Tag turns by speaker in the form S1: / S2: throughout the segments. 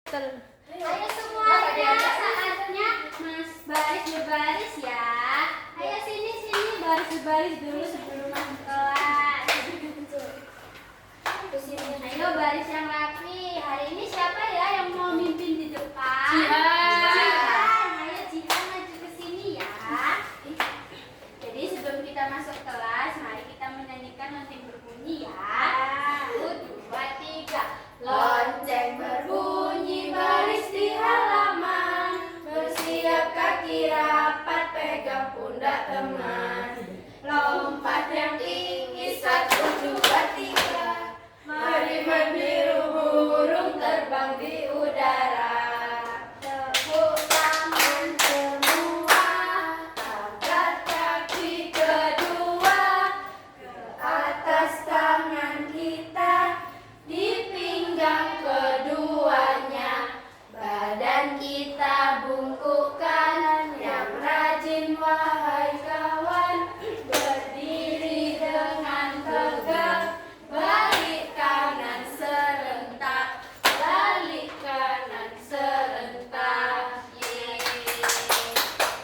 S1: Ayo semuanya, saatnya Mas baris berbaris ya. Ayo sini baris berbaris dulu sebelum masuk kelas. Ayo baris yang rapi. Hari ini siapa ya yang mau mimpin di depan? Jihan. Ayo Jihan maju ke sini ya. Jadi sebelum kita masuk kelas, mari kita menyanyikan lonceng berbunyi ya. 1, 2, 3. Lonceng berbunyi, baris di halaman, bersiap kaki rapat, pegang pundak teman. Lompat yang tinggi, 1, 2, 3. Mari meniru burung terbang di udara. Tepuk tangan semua, angkat kaki kedua ke atas tangan kita, di pinggang keduanya, badan kita bungkukkan. Yang rajin wahai kawan, berdiri dengan tegak, balik kanan serentak, balik kanan serentak.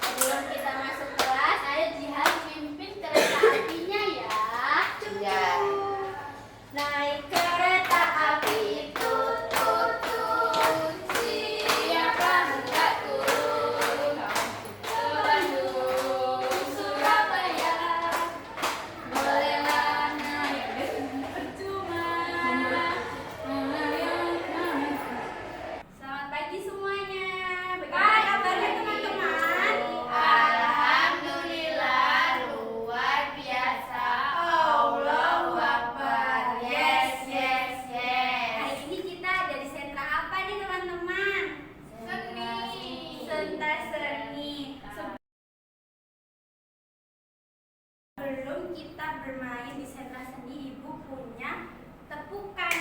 S1: Sebelum kita masuk kelas, ayo Jihan pimpin kereta apinya ya. Naik kereta api, tut tut tut, siapa hendak turun ke Bandung, Surabaya, bolehlah naik percuma. Selamat pagi semuanya. Bagaimana kabarnya teman-teman? Alhamdulillah luar biasa. Allahu Akbar. Yes, yes, yes. Hari ini kita ada di sentra apa nih teman-teman? Seni. Sentra seni. Sebelum kita bermain di sentra seni, Ibu punya tepukan.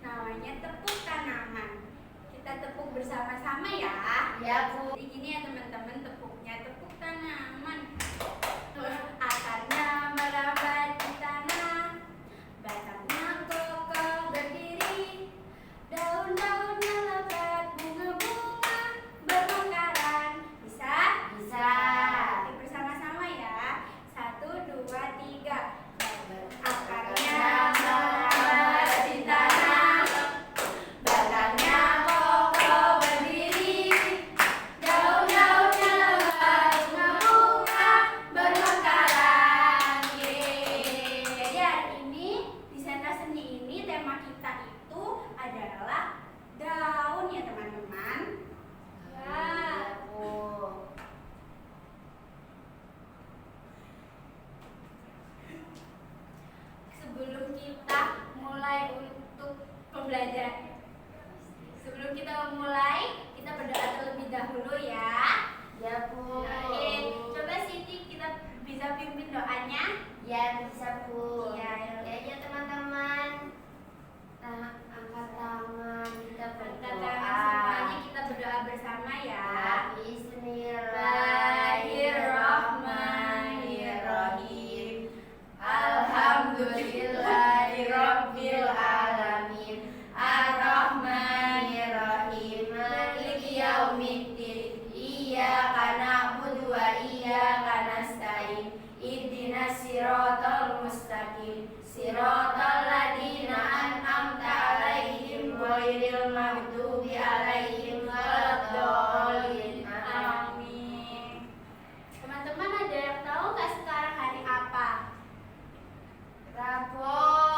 S1: Namanya tepuk tanaman. Kita tepuk bersama-sama ya. Ya, Bu. Jadi gini ya teman-teman, tepuknya tepuk tanaman. Akarnya merabat di tanah, batangnya kokoh berdiri, daun-daunnya lebat, bunga-bunga bermekaran. Bisa? Bisa. Oke, bersama-sama ya. 1, 2, 3. Akarnya merabat di tanah, batangnya kokoh berdiri, daun-daunnya lebat, bunga-bunga bermekaran. Jadi hari ini di sentra seni ini tema kita itu adalah daun ya teman-teman. Ya. Sebelum kita mulai untuk pembelajaran, sebelum kita memulai, kita berdoa terlebih dahulu ya. Ya, Bu. Baik. Coba Siti kita bisa pimpin doanya. Ya, bisa, Bu. Ya, ya teman-teman. Nah, angkat tangan, kita berdoa. Semuanya kita berdoa bersama ya. Bismillahirrahmanirrahim. Alhamdulillahirabbil alamin. Arrahmanirrahim. Maliki yaumiddin. Iyyaka na'budu wa iyyaka nasta'in. Ihdinas siratal mustaqim. Siratal ladzina an'amta 'alaihim ghairil maghdubi 'alaihim waladdallin. Amin. Teman-teman, ada yang tahu nggak sekarang hari apa? Rabu.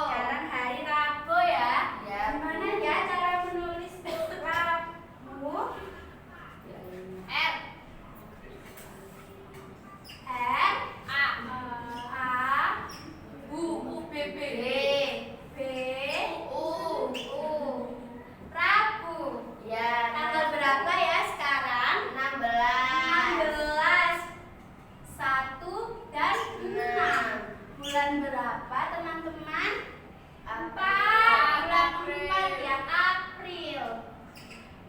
S1: Sekarang hari Rabu ya. Gimana ya cara menulis Rabu? R A U B B B U Rabu. Ya. Tanggal berapa ya sekarang? 16. 1 dan 6. Bulan berapa teman-teman? 4. Bulan 4 ya, April.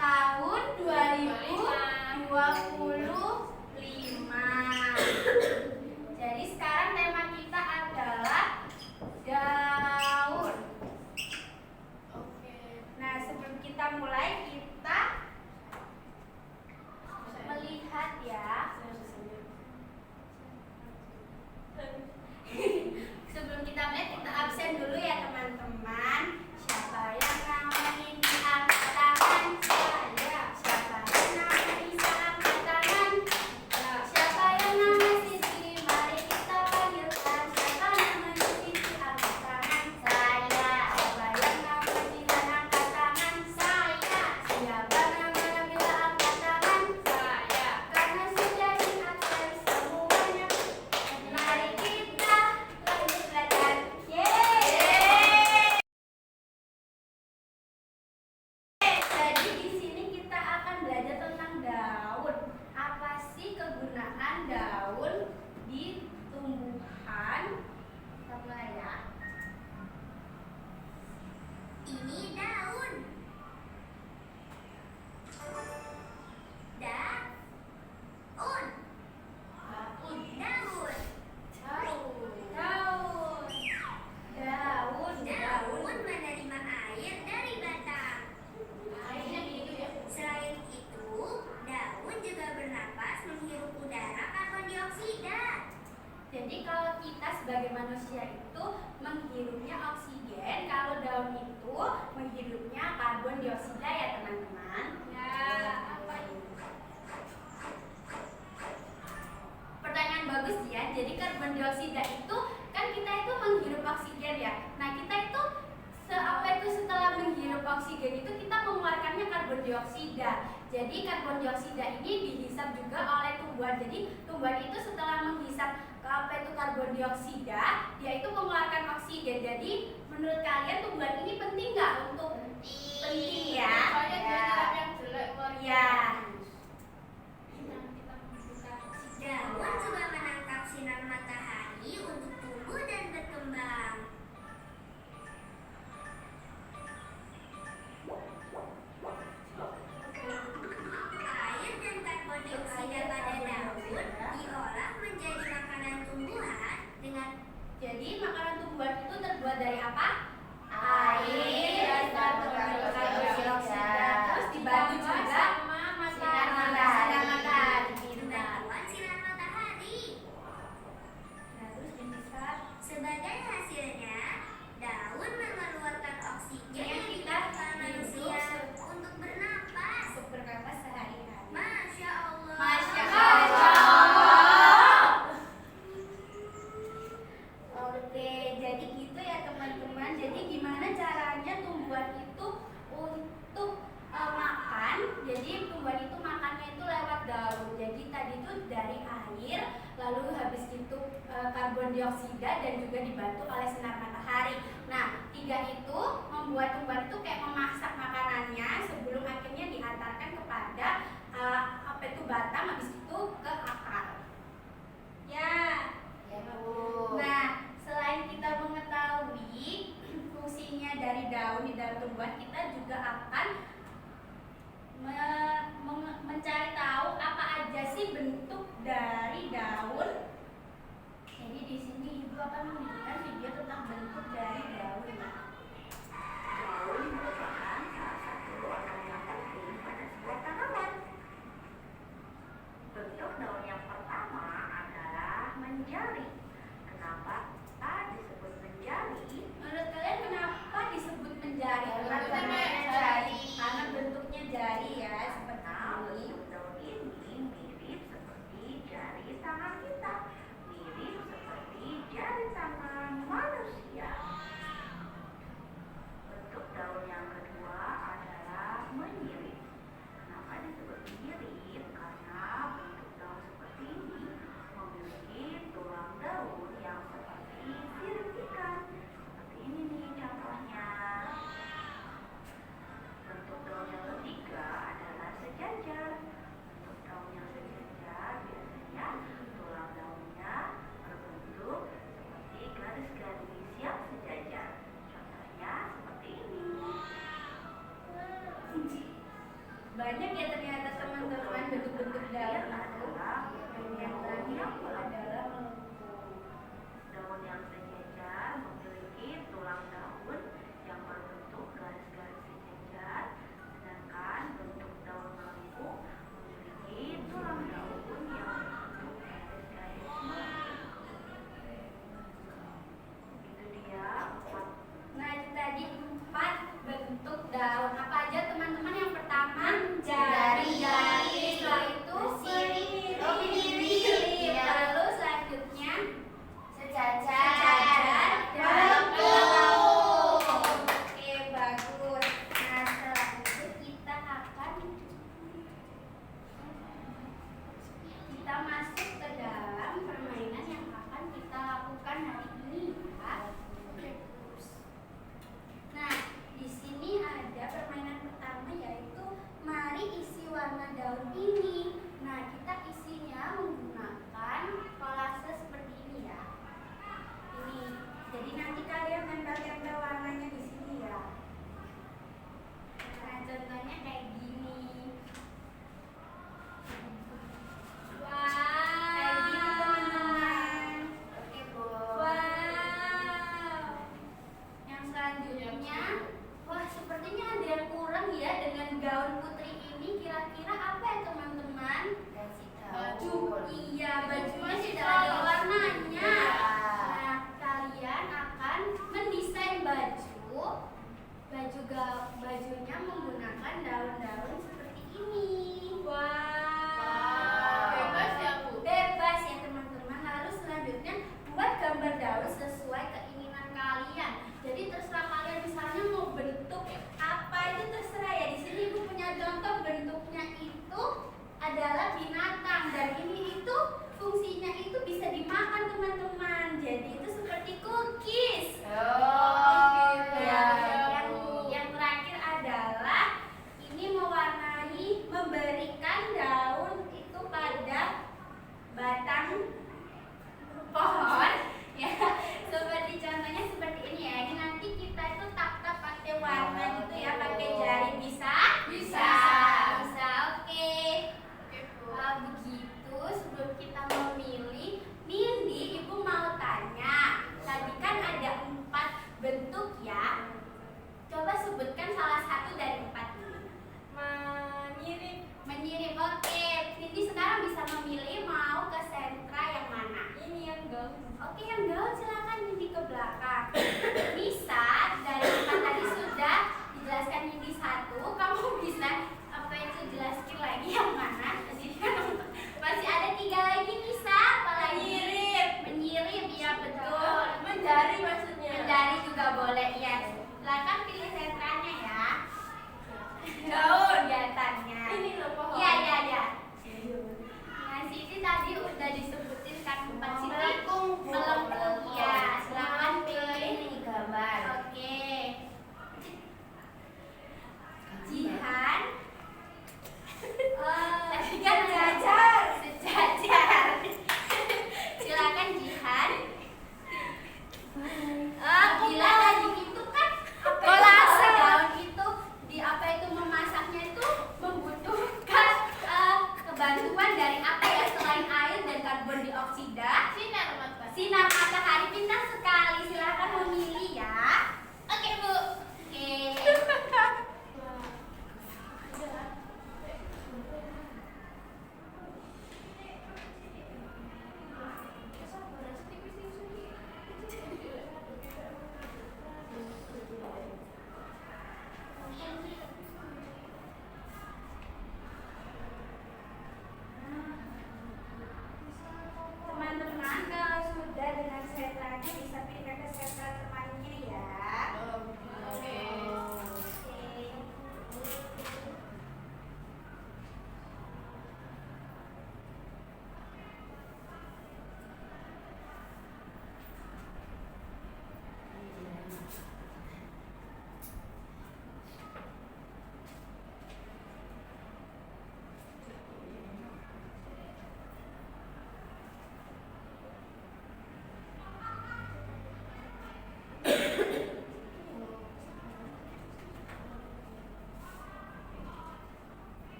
S1: Tahun 2025. Jadi sekarang tema kita adalah daun. Oke. Nah, sebelum kita mulai, kita menghirupnya oksigen, kalau daun itu menghirupnya karbon dioksida ya teman-teman. Ya, apa itu? Pertanyaan bagus ya. Jadi karbon dioksida itu kan kita itu menghirup oksigen ya. Nah, kita itu setelah menghirup oksigen itu kita mengeluarkannya karbon dioksida. Jadi karbon dioksida ini dihisap juga oleh tumbuhan. Jadi tumbuhan itu setelah menghisap karbon dioksida, dia itu mengeluarkan oksigen. Jadi menurut kalian tumbuhan ini penting nggak untuk penting ya?
S2: Yang jelek
S1: ya.
S3: Daun juga menangkap sinar matahari untuk tumbuh dan berkembang. Air dan karbon dioksida pada daun diolah menjadi makanan tumbuhan dengan.
S1: Jadi makanan tumbuhan itu terbuat dari apa?
S2: Air,
S1: karbon dioksida, terus dibantu juga sinar matahari.
S3: Bantuan sinar matahari.
S1: Nah, terus bisa
S3: Sebagai hasilnya, daun mengeluarkan oksigen
S1: yang
S3: yang
S1: kita
S3: dibutuhkan manusia untuk bernapas.
S1: untuk bernapas sehari-hari.
S3: Masya Allah.
S1: Masya Allah. Oke, jadi gitu ya teman-teman. Jadi gimana caranya tumbuhan itu untuk makan? Jadi tumbuhan itu makannya itu lewat daun. Jadi tadi itu dari air, lalu habis itu karbon dioksida dan juga dibantu oleh sinar matahari. Nah, tiga itu membuat tumbuhan itu kayak memasak makanannya sebelum akhirnya diantarkan kepada batang, habis itu ke akar. Ya. Nah, selain kita mengetahui fungsinya dari daun di dalam tumbuhan, kita juga akan mencari tahu apa aja sih bentuk dari daun. Jadi di sini Ibu akan menunjukkan video tentang bentuk dari daun.
S3: Daun merupakan salah satu organ yang penting pada sebuah tanaman. Bentuk daun yang pertama adalah menjari. Kenapa disebut menjari?
S1: Menurut kalian kenapa disebut menjari? Karena bentuknya jari ya, seperti
S3: Nah,
S1: ini.
S3: bentuk daun ini mirip seperti jari tangan kita, mirip seperti jari tangan manusia. Bentuk daun yang kedua adalah menyirip. Kenapa disebut menyirip? Karena bentuk daun seperti ini memiliki tulang daun yang seperti sirip ikan. Seperti ini nih contohnya. Bentuk daun yang ketiga adalah sejajar. Bentuk daun yang sejajar biasanya tulang daunnya berbentuk seperti garis-garis yang sejajar. Contohnya seperti ini.
S1: Banyak ya ternyata teman-teman bentuk-bentuk daun itu. Yang terakhir adalah melengkung.
S3: Daun yang sejajar memiliki tulang daun yang berbentuk garis-garis sejajar, sedangkan bentuk daun melengkung memiliki tulang daun yang berbentuk garis-garis melengkung. Itu dia 4.
S1: Nah, itu tadi 4 bentuk daun. Apa aja teman-teman? Yang pertama, jari.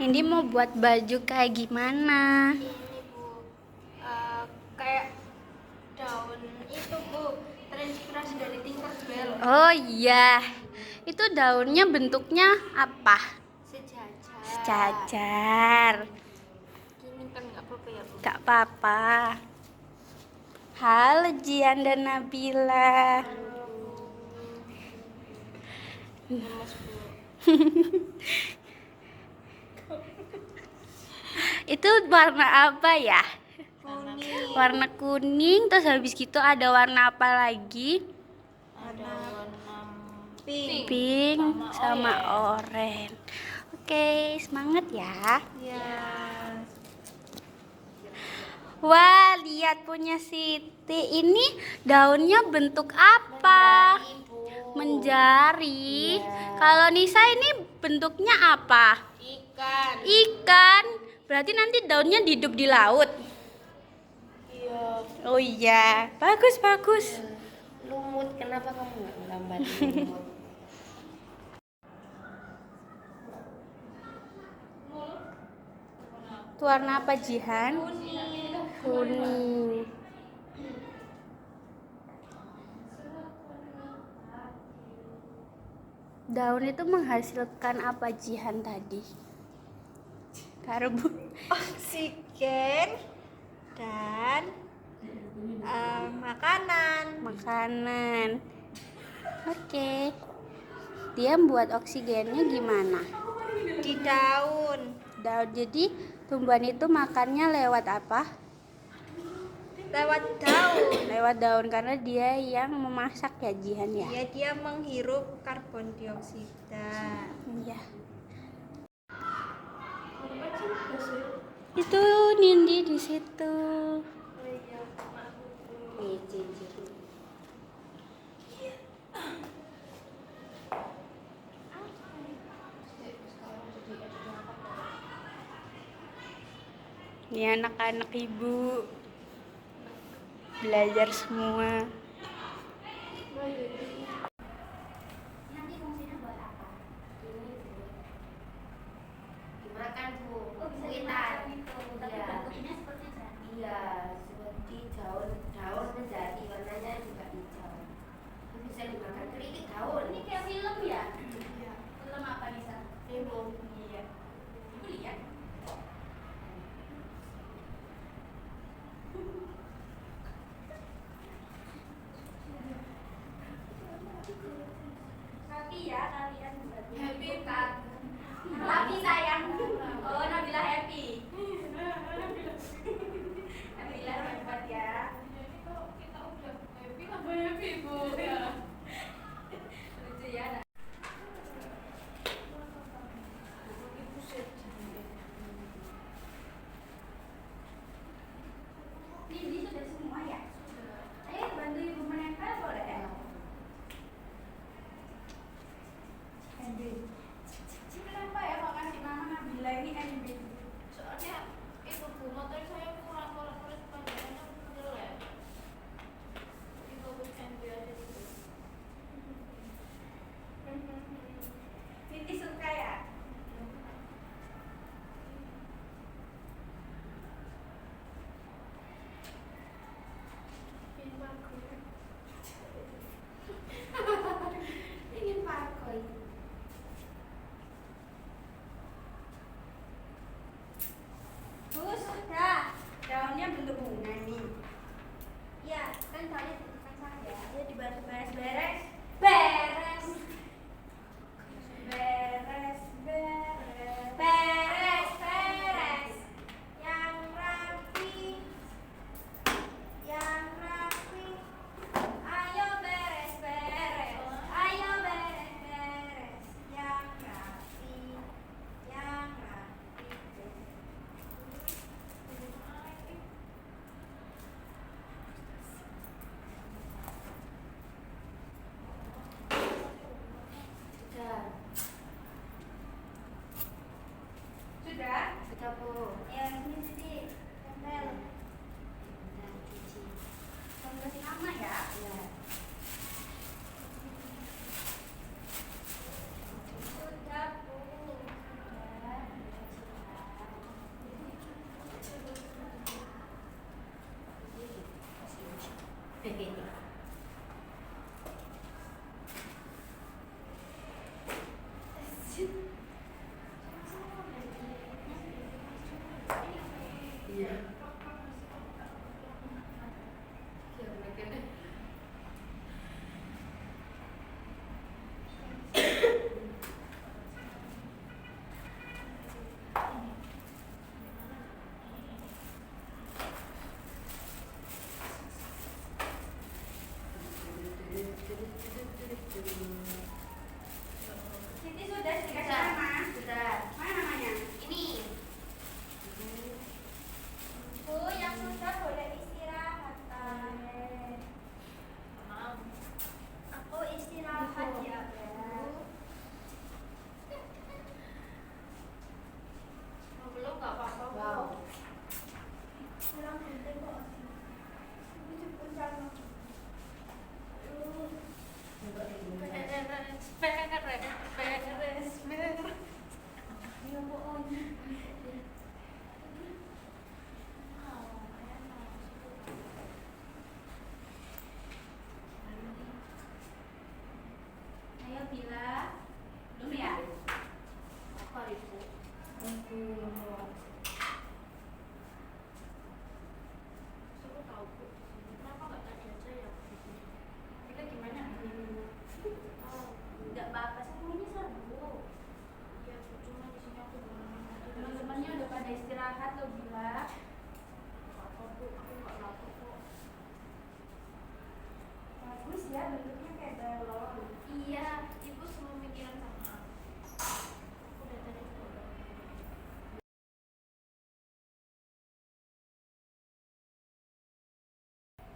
S1: Ini mau buat baju kayak gimana?
S2: Ini Bu, kayak daun itu Bu, terinspirasi dari Tinkerbell.
S1: Oh iya, itu daunnya bentuknya apa?
S2: Sejajar.
S1: Sejajar.
S2: Gini kan nggak apa-apa ya Bu?
S1: Gak apa-apa. Halo Jian dan Nabila.
S2: Lemes Bu.
S1: Itu warna apa ya?
S2: Kuning.
S1: Warna kuning, terus habis gitu ada warna apa lagi?
S2: Ada warna pink.
S1: Pink sama oranye. Oke, semangat ya.
S2: Ya.
S1: Wah, lihat punya Siti. Ini daunnya bentuk apa? Menjari. Kalau Nisa ini bentuknya apa?
S2: Ikan.
S1: Ikan. Berarti nanti daunnya hidup di laut.
S2: Iya.
S1: Oh iya, bagus bagus.
S2: Lumut, kenapa kamu nggak nggambar lumut?
S1: Itu warna apa Jihan? Kuning. Daun itu menghasilkan apa Jihan tadi? Karbon.
S2: Oksigen dan makanan.
S1: Makanan. Oke. Dia buat oksigennya gimana?
S2: Di daun.
S1: Daun. Jadi tumbuhan itu makannya lewat apa?
S2: Lewat daun.
S1: Lewat daun karena dia yang memasak ya Jihan ya.
S2: Ya, dia menghirup karbon dioksida.
S1: Iya. Itu Nindi di situ. Ini anak-anak ibu belajar semua.
S2: Nanti fungsinya buat apa? Ini Bu. Dimakan Bu.
S1: Oh, bisa
S2: Kuitan.
S1: dimakan itu. Tapi
S2: Iya.
S1: bentuknya seperti jati.
S2: Iya, seperti daun menjadi warnanya juga hijau. Ini bisa dimakan kerikil daun.
S1: Ini kayak film ya?
S2: Iya.
S1: Film apa Nisa?
S2: Ibu.
S1: Iya. Ibu lihat. Happy ya kalian berarti.
S2: Happy kan?
S1: Happy sayang. Oh, Nabila happy. Nabila hebat ya.
S2: Kita udah happy, tambah happy Bu.
S1: Lucu ya.
S2: Ibu sedih.
S1: Ini sudah semua ya? Ayo bantu ibu menempel boleh ya? Kenapa ya kok kasih nama Nabila ini NB?
S2: Soalnya itu Bu, motor saya kurang kalau tulis panjangnya jelek. Jadi bagus NB aja gitu.
S1: Siti suka ya?
S2: Ini bagus.
S1: Ingin pakai. Sudah. Daunnya bentuk bunga nih.
S2: Ya, kan soalnya titipan saya.
S1: Ya dibantu beres-beres. Beres. Beres, beres. Beres, beres. Yang rapi. Yang rapi. Ayo beres, beres. Ayo beres, beres. Yang rapi. Yang rapi. Ayo Bila. Belum ya?
S2: Apa itu? Aku tahu Bu. Kenapa nggak tadi aja ya?
S1: Kita gimana?
S2: Oh,
S1: Enggak apa-apa, semuanya seru.
S2: iya Bu. Cuma di sini aku belum.
S1: Teman-temannya udah pada istirahat loh Bila.
S2: Apa Bu? Aku nggak lapar kok.
S1: Bagus ya, bentuknya kayak balon.
S2: Iya, Ibu semua mikiran sama aku. Aku dari tadi udah.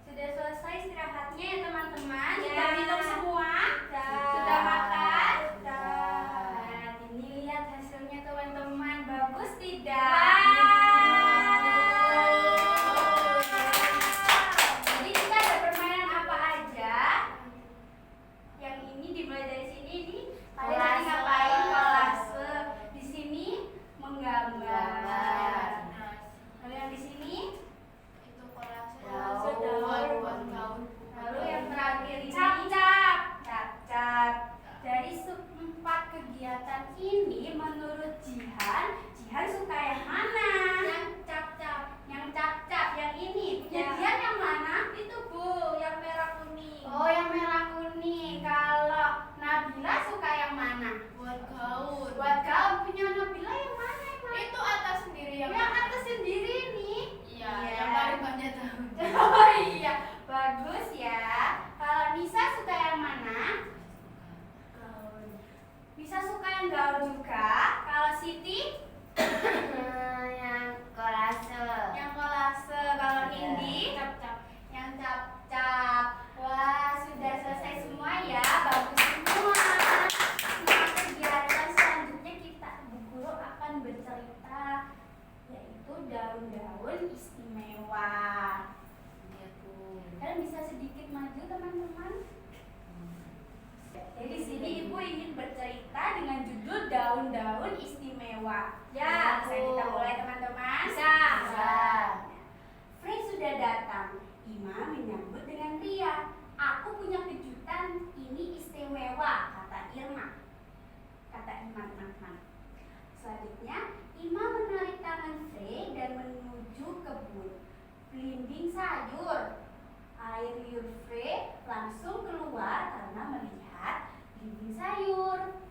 S1: Sudah selesai istirahatnya ya teman-teman?
S2: Ya.
S1: Sudah minum semua? Sudah makan? Nah, ini lihat hasilnya teman-teman. Bagus tidak? Jadi kita ada permainan apa aja? Yang ini dimulai dari sini nih. Kalian tadi
S2: Kolase.
S1: ngapain? Kolase. Di sini menggambar. Lalu yang di sini?
S2: Itu kolase
S1: Daun.
S2: buat gaun.
S1: Lalu yang terakhir ini cap-cap. Cap-cap. Dari 4 kegiatan ini menurut Jihan suka yang mana?
S2: Yang cap-cap.
S1: Yang cap-cap, yang ini. Punya
S2: Ya.
S1: Jihan yang mana?
S2: Itu Bu, yang merah kuning.
S1: Oh, yang merah kuning. Kalau Nabila suka yang mana?
S2: Buat gaun.
S1: Buat gaun. Punya Nabila yang mana emang?
S2: Itu atas sendiri yang
S1: atas sendiri nih.
S2: Iya,
S1: Iya.
S2: yang paling banyak daun.
S1: Oh iya, bagus ya. Kalau Nisa suka yang mana?
S2: Gaun.
S1: Bisa suka yang gaun juga. Kalau Siti?
S4: Yang kolase.
S1: Yang kolase. Kalau Indi?
S2: Cap-cap.
S1: Yang cap-cap. Wah, sudah selesai semua ya. Bagus semua. Nah, kegiatan selanjutnya kita, Bu Guru akan bercerita, yaitu daun-daun istimewa.
S4: Iya, Bu.
S1: Kalian bisa sedikit maju teman-teman? Jadi di sini Ibu ingin bercerita dengan judul daun-daun istimewa. Ya, bisa kita mulai teman-teman?
S2: Bisa.
S4: Bisa.
S1: Frey sudah datang. Ima menyambut dengan ria. Aku punya kejutan, ini istimewa, kata Irma. Kata Iman. Selanjutnya, Ima menarik tangan Frey dan menuju kebun. Belimbing sayur. Air liur Frey langsung keluar karena melihat belimbing sayur.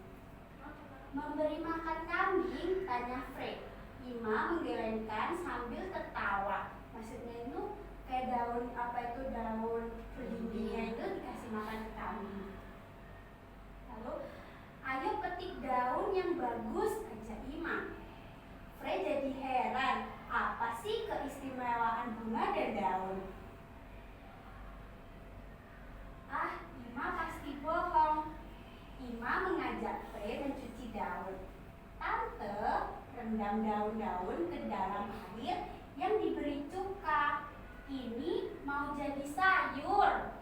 S1: Memberi makan kambing, tanya Frey. Ima menggelengkan sambil tertawa. Maksudnya itu kayak daun daun belimbingnya itu dikasih makan ke kambing. Lalu, ayo petik daun yang bagus, ajak Ima. Frey jadi heran, apa sih keistimewaan bunga dan daun? Ah, Ima pasti bohong. Ima mengajak Frey mencuci daun. Tante rendam daun-daun ke dalam air yang diberi cuka. Ini mau jadi sayur.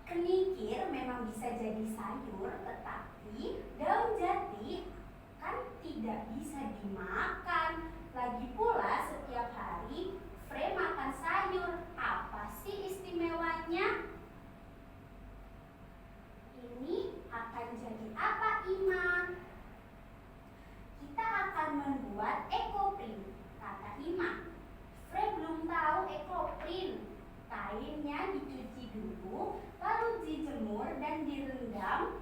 S1: Kenikir memang bisa jadi sayur, tetapi daun jati kan tidak bisa dimakan. Lagi pula setiap hari Frey makan sayur. Apa sih istimewanya? Ini akan jadi apa, Ima? Kita akan membuat ekoprint, kata Ima. Frey belum tahu ekoprint. Kainnya dicuci dulu, lalu dijemur dan direndam.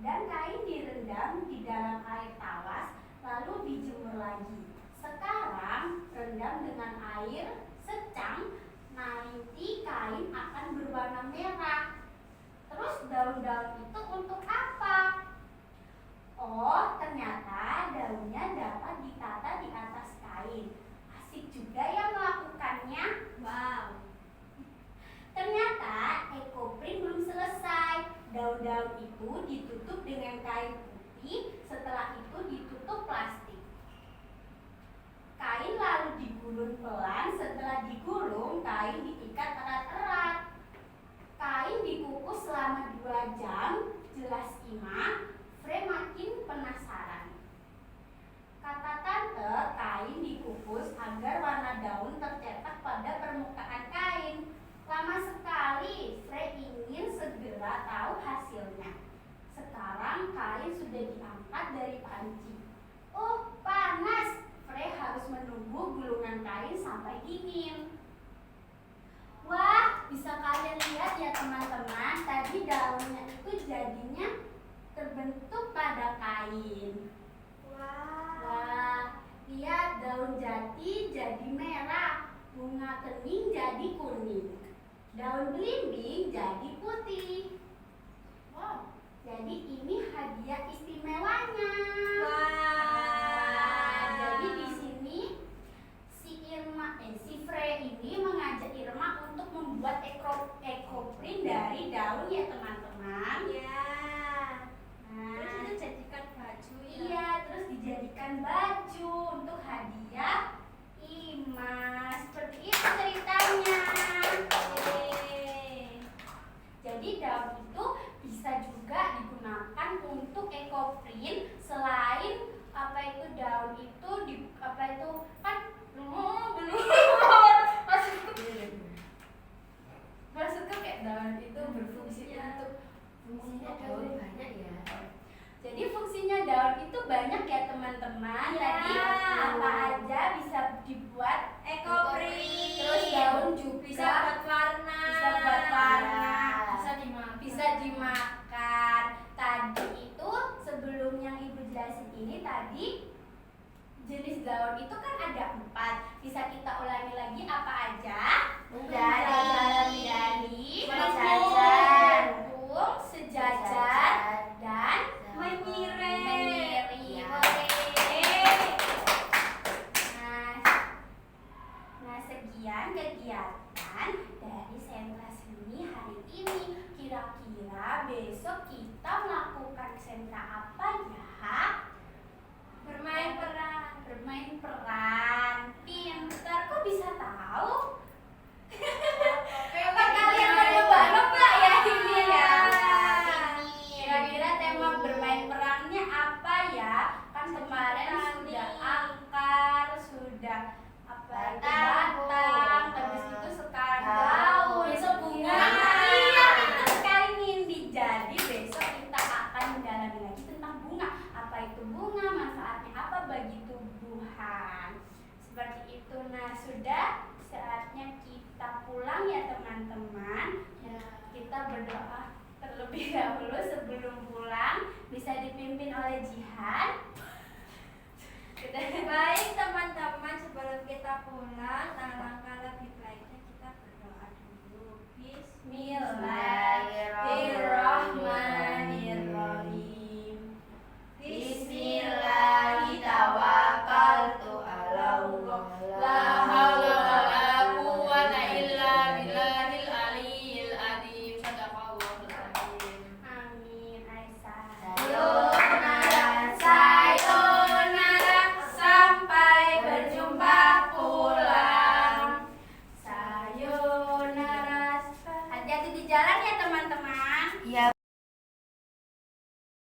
S1: Dan kain direndam di dalam air tawas, lalu dijemur lagi. Sekarang rendam dengan air secang, nanti kain akan berwarna merah. Terus daun-daun itu untuk apa? Oh, ternyata daunnya dapat ditata di atas kain. Asik juga ya melakukannya.
S2: Wow.
S1: daunnya itu jadinya terbentuk pada kain. Wah, lihat daun jati jadi merah, bunga kening jadi kuning, daun belimbing jadi putih.
S2: Wow.
S1: Jadi ini hadiah istimewanya. Jadi di sini si Frey ini mengajak Irma untuk membuat ekoprint dari daun ya teman-teman.
S2: Terus itu jadikan baju ya.
S1: Iya, terus dijadikan baju untuk hadiah Ima. Seperti itu ceritanya. Yeay. Jadi daun itu bisa juga digunakan untuk ekoprint. Selain apa itu daun itu kan belum maksudku kayak daun itu berfungsi untuk
S4: Fungsinya daun banyak ya.
S1: jadi fungsinya daun itu banyak ya teman-teman. Tadi apa aja bisa dibuat
S2: Ekoprint.
S1: terus daun juga
S2: Bisa buat warna.
S1: bisa buat warna,
S2: Bisa dimakan.
S1: bisa dimakan. Tadi itu sebelum yang ibu jelasin ini tadi jenis daun itu kan ada 4. Bisa kita ulangi lagi apa aja?
S4: Menjadi,
S1: sejajar, sejajar, dan
S2: Menyiring.
S1: menyiring.
S4: Ya.
S1: Nah, sekian kegiatan dari sentra seni hari ini. Kira-kira besok kita melakukan sentra apa ya?
S2: Bermain peran.
S1: Bermain peran. Pintar, kok bisa tahu? Apa kalian menebak-nebak ya ini ya? Kira-kira tema bermain perannya apa ya? Kan kemarin sudah akar, sudah apa itu batang, habis itu sekarang daun, besok bunga. Iya, itu sekali Nindi. Jadi besok kita akan mendalami lagi tentang bunga. Apa itu bunga? Manfaatnya apa bagi tumbuhan? Seperti itu. Nah, sudah saatnya kita pulang ya teman-teman. Kita berdoa terlebih dahulu sebelum pulang, bisa dipimpin oleh Jihan.
S2: Baik teman-teman, sebelum kita pulang, alangkah lebih baiknya kita berdoa dulu.
S1: Bismillahirrahmanirrahim.
S4: Bismillahirrahmanirrahim.
S1: La haula wala quwwata illa billahil aliyyil azim. Shadaqallahul azim. Amin. Aisyah. Sayonara, sampai berjumpa pulang. Sayonara. Hati-hati di jalan ya teman-teman.
S4: Iya.